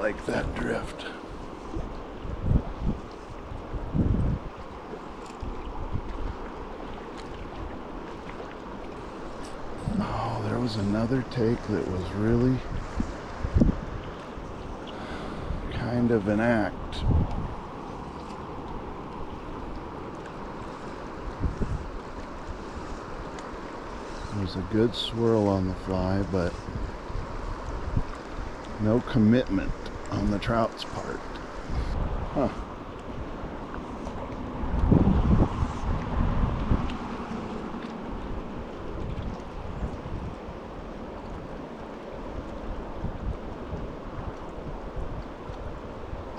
Like that drift. Oh, there was another take that was really kind of an act. There was a good swirl on the fly, but no commitment on the trout's part. Huh.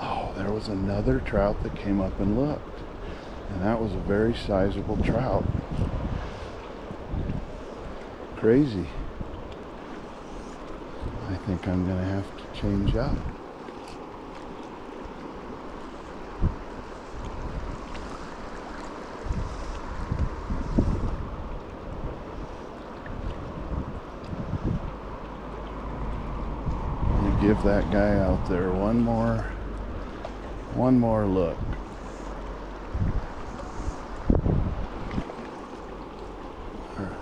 Oh, there was another trout that came up and looked. And that was a very sizable trout. Crazy. I think I'm gonna have to change up. Give that guy out there one more look. All right,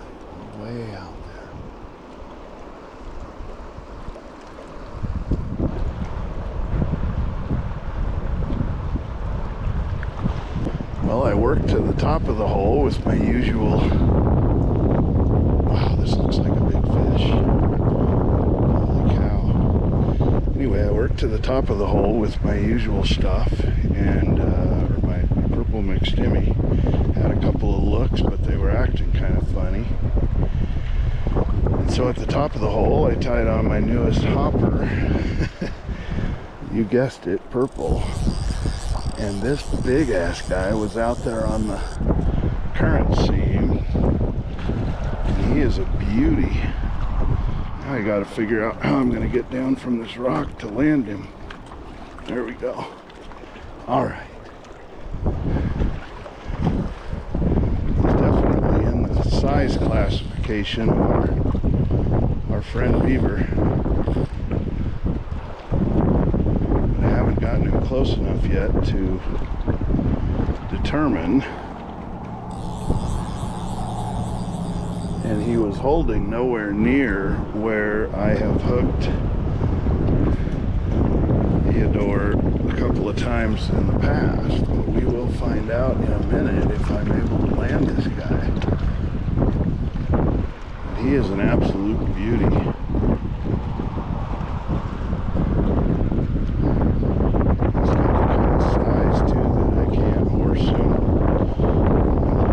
way out there. Well, I worked to the top of the hole with my usual. Wow, this looks like a big fish. Anyway, I worked to the top of the hole with my usual stuff and or my purple mixed Jimmy. Had a couple of looks, but they were acting kind of funny. And so at the top of the hole, I tied on my newest hopper. You guessed it, purple. And this big ass guy was out there on the current seam. And he is a beauty. I gotta figure out how I'm gonna get down from this rock to land him. There we go. All right. He's definitely in the size classification of our friend beaver. But I haven't gotten him close enough yet to determine. And he was holding nowhere near where I have hooked Theodore a couple of times in the past. But we will find out in a minute if I'm able to land this guy. He is an absolute beauty. He's got the kind of size too that I can't horse him.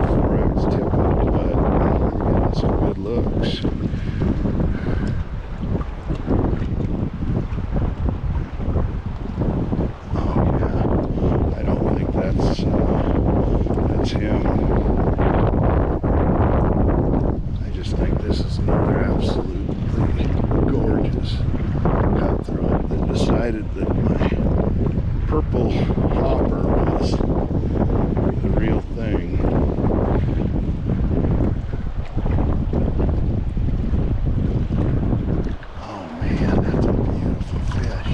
Forex tipping, but I'm getting some good looks. Oh yeah, I don't think that's him. I just think this is another absolutely gorgeous cutthroat that decided that my purple hopper was the real thing. Oh man, that's a beautiful fish.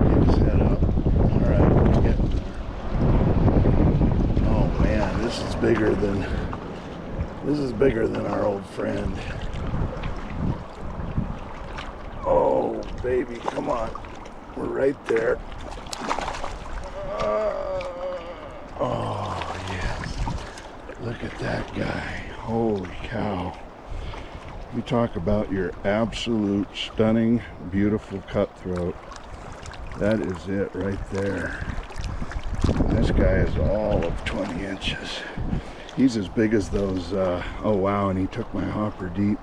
Get his head up. Alright, we're getting there. Oh man, this is bigger than our old friend. Oh baby, come on. We're right there. Oh yes. Look at that guy. Holy cow. You talk about your absolute stunning, beautiful cutthroat. That is it right there. And this guy is all of 20 inches. He's as big as those, oh wow, and he took my hopper deep.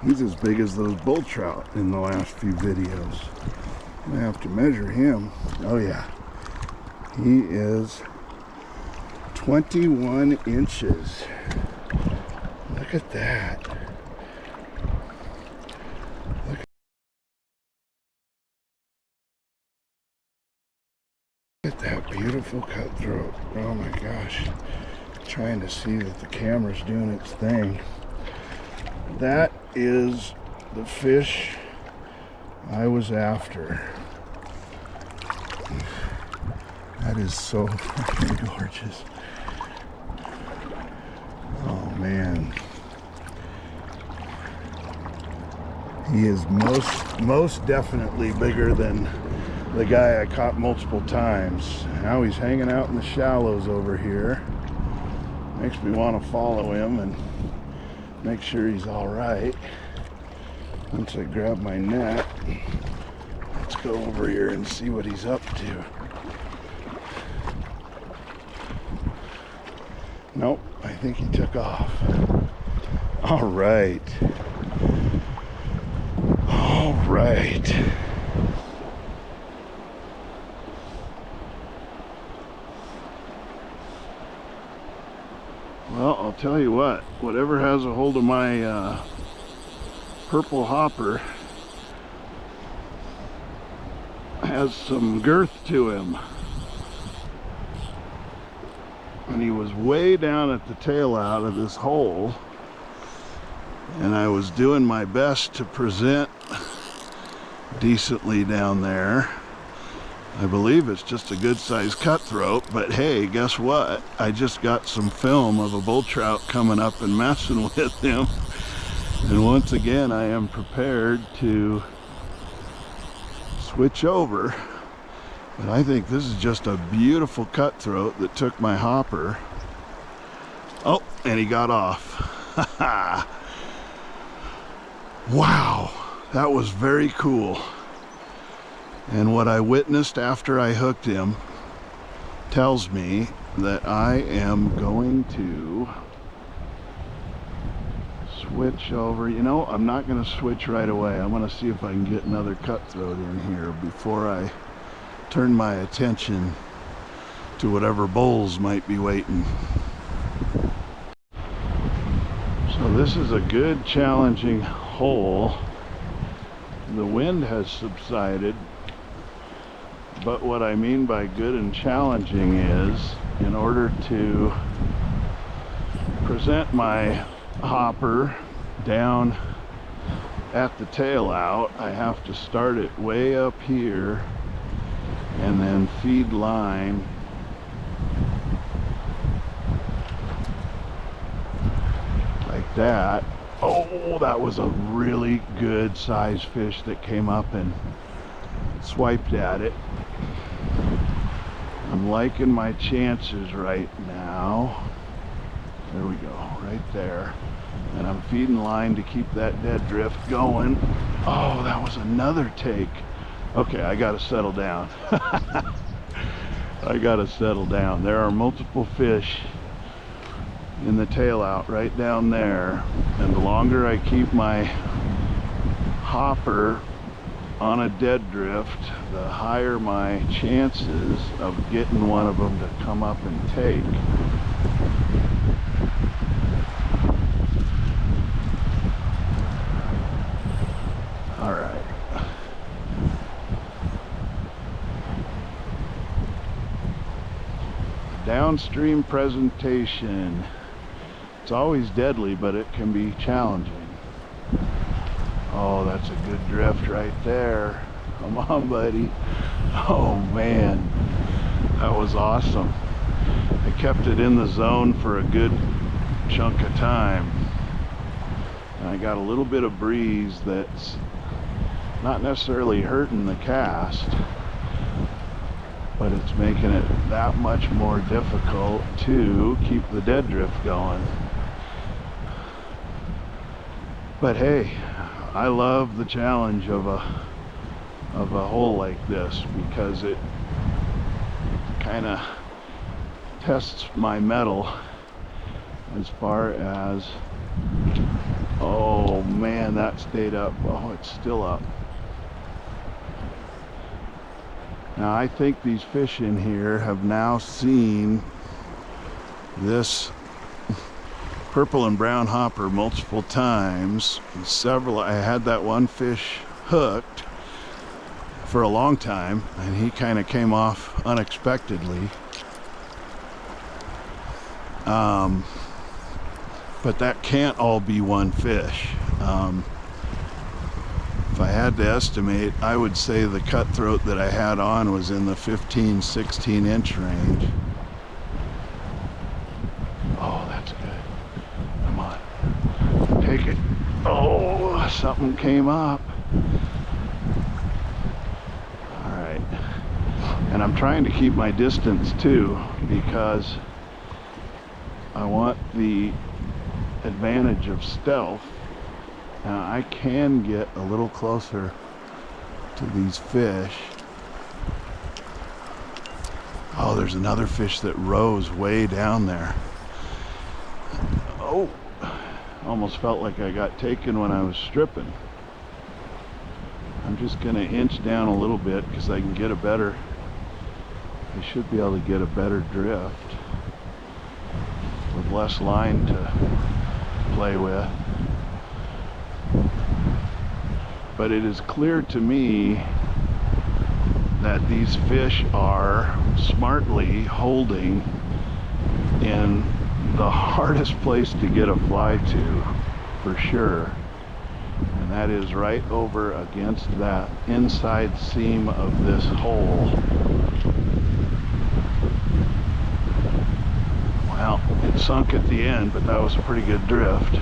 He's as big as those bull trout in the last few videos. I'm gonna have to measure him. Oh yeah. He is 21 inches. Look at that. Look at that beautiful cutthroat. Oh my gosh. Trying to see that the camera's doing its thing. That is the fish I was after. That is so fucking gorgeous. Oh man. He is most definitely bigger than the guy I caught multiple times. Now he's hanging out in the shallows over here. Makes me want to follow him and make sure he's all right. Once I grab my net, let's go over here and see what he's up to. Nope, I think he took off. All right. All right. Well, I'll tell you what, whatever has a hold of my purple hopper has some girth to him. And he was way down at the tail out of this hole, and I was doing my best to present decently down there. I believe it's just a good sized cutthroat, but hey, guess what? I just got some film of a bull trout coming up and messing with him. And once again, I am prepared to switch over. But I think this is just a beautiful cutthroat that took my hopper. Oh, and he got off. Wow, that was very cool. And what I witnessed after I hooked him tells me that I am going to switch over. You know, I'm not going to switch right away. I'm going to see if I can get another cutthroat in here before I turn my attention to whatever bulls might be waiting. So this is a good challenging hole. The wind has subsided, but what I mean by good and challenging is, in order to present my hopper down at the tail out, I have to start it way up here and then feed line like that. Oh, that was a really good size fish that came up and swiped at it. I'm liking my chances right now. There we go, right there. And I'm feeding line to keep that dead drift going. Oh, that was another take. Okay, I gotta settle down. I gotta settle down. There are multiple fish in the tail out right down there, and the longer I keep my hopper on a dead drift, the higher my chances of getting one of them to come up and take. All right. Downstream presentation. It's always deadly, but it can be challenging. Oh, that's a good drift right there. Come on, buddy. Oh man, that was awesome. I kept it in the zone for a good chunk of time. And I got a little bit of breeze that's not necessarily hurting the cast. but it's making it that much more difficult to keep the dead drift going. But hey, I love the challenge of a hole like this, because it kind of tests my mettle as far as, oh man, that stayed up. Oh, it's still up. Now I think these fish in here have now seen this purple and brown hopper multiple times. I had that one fish hooked for a long time, and he kind of came off unexpectedly. But that can't all be one fish. If I had to estimate, I would say the cutthroat that I had on was in the 15-16 inch range. Oh, that's good. Come on. Take it. Oh, something came up. All right. And I'm trying to keep my distance too, because I want the advantage of stealth. Now I can get a little closer to these fish. Oh, there's another fish that rose way down there. Oh, almost felt like I got taken when I was stripping. I'm just gonna inch down a little bit because I should be able to get a better drift with less line to play with. But it is clear to me that these fish are smartly holding in the hardest place to get a fly to, for sure. And that is right over against that inside seam of this hole. Well, it sunk at the end, but that was a pretty good drift.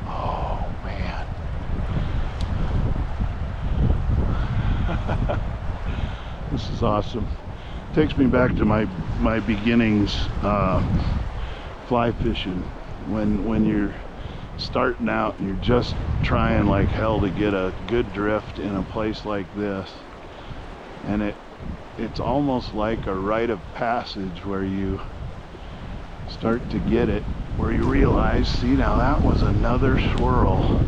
Oh, man. This is awesome. Takes me back to my beginnings fly fishing, when you're starting out and you're just trying like hell to get a good drift in a place like this, and it's almost like a rite of passage where you start to get it, where you realize, see, now that was another swirl.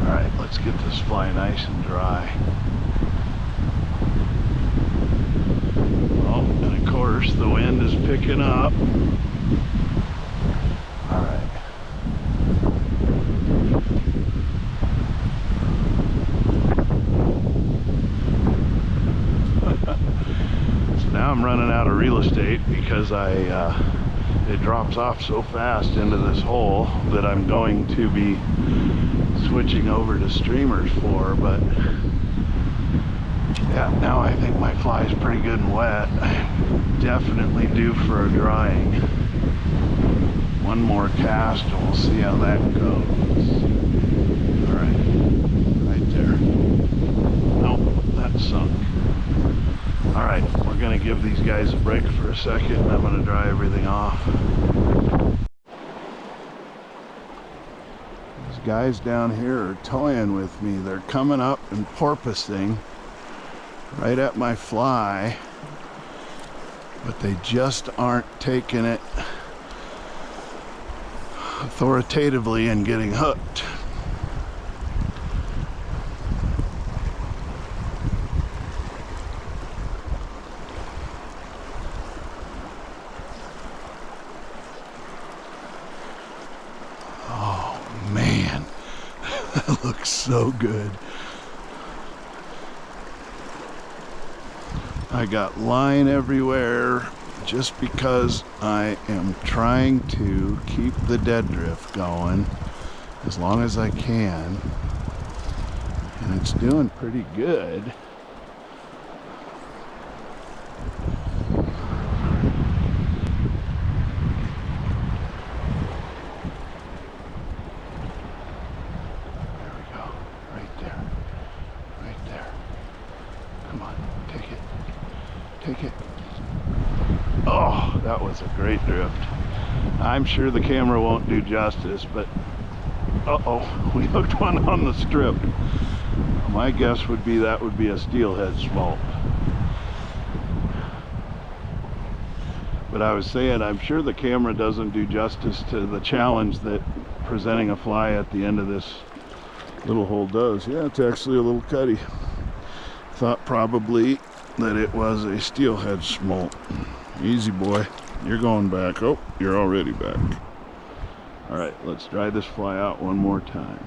All right, let's get this fly nice and dry. Oh, and of course the wind is picking up. All right. So now I'm running out of real estate because it drops off so fast into this hole that I'm going to be switching over to streamers for, but yeah, now I think my fly is pretty good and wet. Definitely due for a drying. One more cast and we'll see how that goes. All right, right there. Nope, that sunk. All right, we're gonna give these guys a break for a second and I'm gonna dry everything off. These guys down here are toying with me. They're coming up and porpoising right at my fly, but they just aren't taking it authoritatively and getting hooked. Oh man, that looks so good. I got line everywhere just because I am trying to keep the dead drift going as long as I can. And it's doing pretty good. There we go. Right there. Right there. Come on. Take it. Take it. Oh, that was a great drift. I'm sure the camera won't do justice, but uh-oh, we hooked one on the strip. My guess would be that would be a steelhead smolt. But I was saying, I'm sure the camera doesn't do justice to the challenge that presenting a fly at the end of this little hole does. Yeah, it's actually a little cutty. Thought probably that it was a steelhead smolt. Easy, boy. You're going back. Oh, you're already back. All right, let's dry this fly out one more time.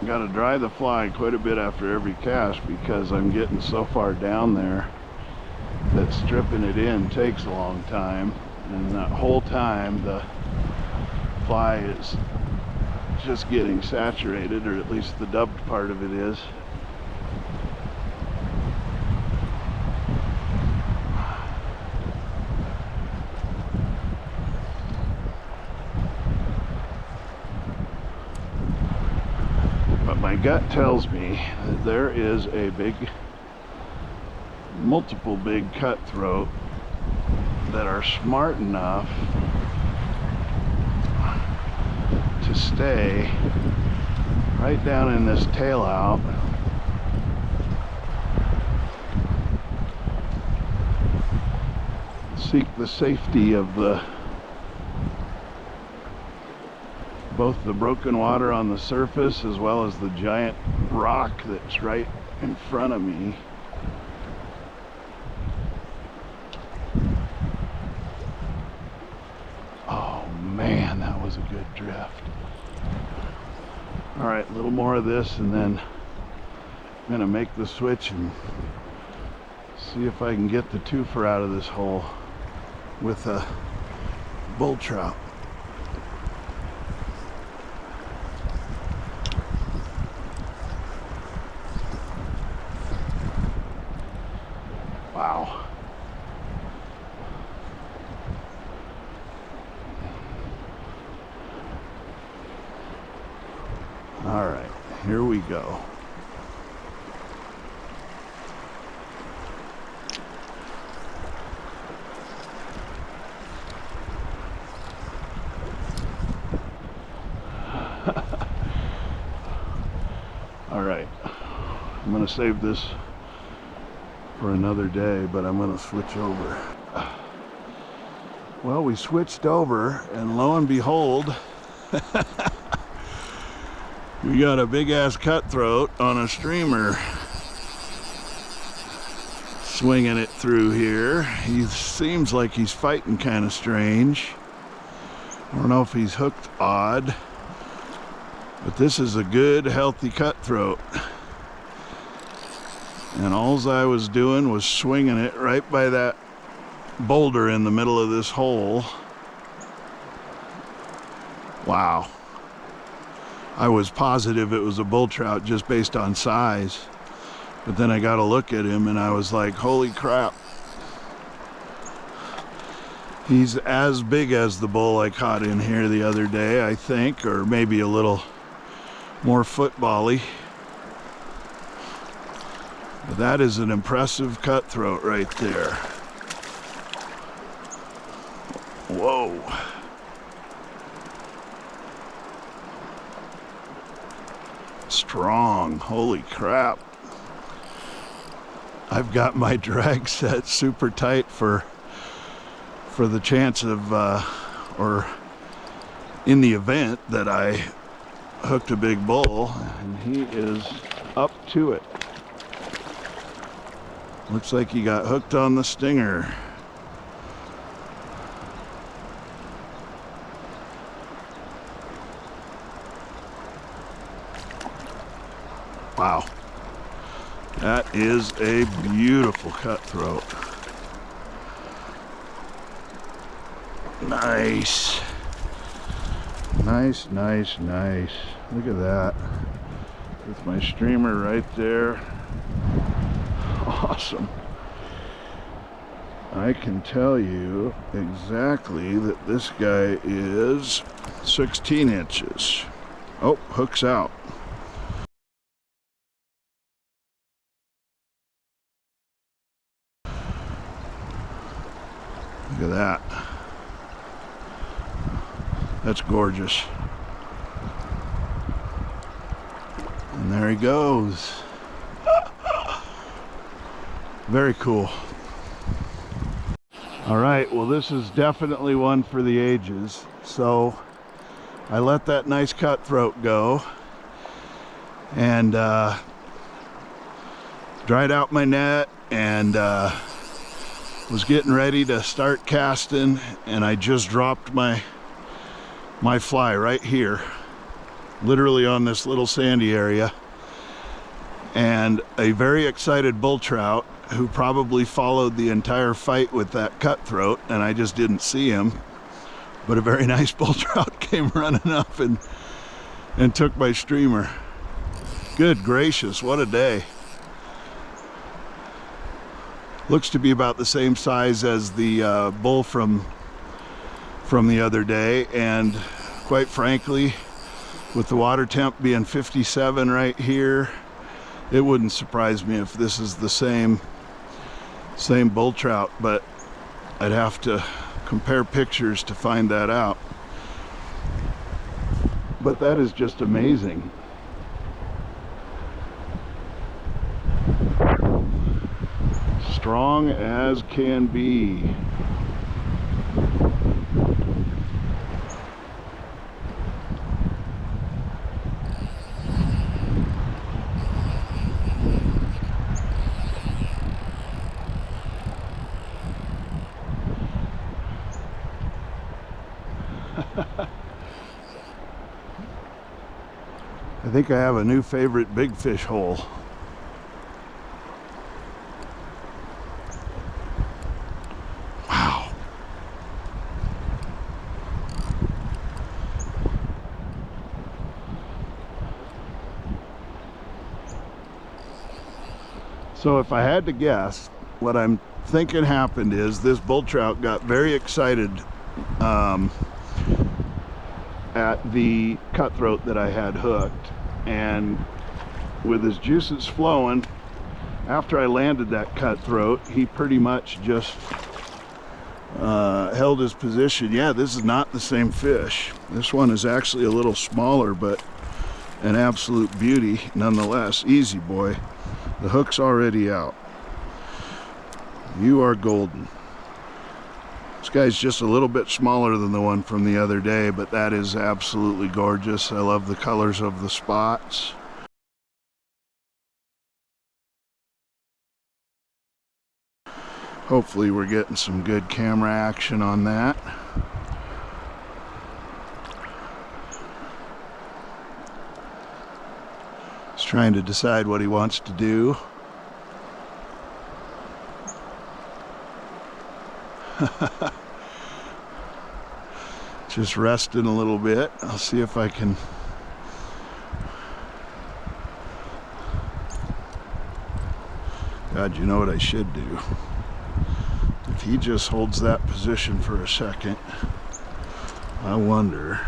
Gotta dry the fly quite a bit after every cast because I'm getting so far down there that stripping it in takes a long time, and that whole time the fly is just getting saturated, or at least the dubbed part of it is. My gut tells me that there is a multiple big cutthroat that are smart enough to stay right down in this tail out seek the safety of both the broken water on the surface as well as the giant rock that's right in front of me. Oh man, that was a good drift. All right, a little more of this and then I'm gonna make the switch and see if I can get the twofer out of this hole with a bull trout. Wow. All right, here we go. All right, I'm gonna save this for another day, but I'm gonna switch over. Well, we switched over and lo and behold, we got a big ass cutthroat on a streamer swinging it through here. He seems like he's fighting kind of strange. I don't know if he's hooked odd, but this is a good healthy cutthroat. And all I was doing was swinging it right by that boulder in the middle of this hole. Wow. I was positive it was a bull trout just based on size. But then I got a look at him and I was like, holy crap. He's as big as the bull I caught in here the other day, I think, or maybe a little more football-y. But that is an impressive cutthroat right there. Whoa. Strong, holy crap. I've got my drag set super tight for the chance of, or in the event that I hooked a big bull, and he is up to it. Looks like he got hooked on the stinger. Wow. That is a beautiful cutthroat. Nice. Nice, nice, nice. Look at that. With my streamer right there. Awesome. I can tell you exactly that this guy is 16 inches. Oh, hook's out. Look at that. That's gorgeous. And there he goes. Very cool. All right, well, this is definitely one for the ages. So I let that nice cutthroat go and dried out my net and was getting ready to start casting, and I just dropped my fly right here, literally on this little sandy area, and a very excited bull trout who probably followed the entire fight with that cutthroat, and I just didn't see him, but a very nice bull trout came running up and took my streamer. Good gracious, what a day. Looks to be about the same size as the bull from the other day, and quite frankly, with the water temp being 57 right here, it wouldn't surprise me if this is the same bull trout, but I'd have to compare pictures to find that out. But that is just amazing. Strong as can be. I think I have a new favorite big fish hole. Wow. So if I had to guess, what I'm thinking happened is this bull trout got very excited at the cutthroat that I had hooked, and with his juices flowing, after I landed that cutthroat, he pretty much just held his position. Yeah, this is not the same fish. This one is actually a little smaller, but an absolute beauty nonetheless. Easy, boy. The hook's already out. You are golden. This guy's just a little bit smaller than the one from the other day, but that is absolutely gorgeous. I love the colors of the spots. Hopefully we're getting some good camera action on that. He's trying to decide what he wants to do. Just resting a little bit. I'll see if I can God, you know what I should do? If he just holds that position for a second, I wonder.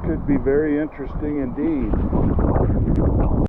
Could be very interesting indeed.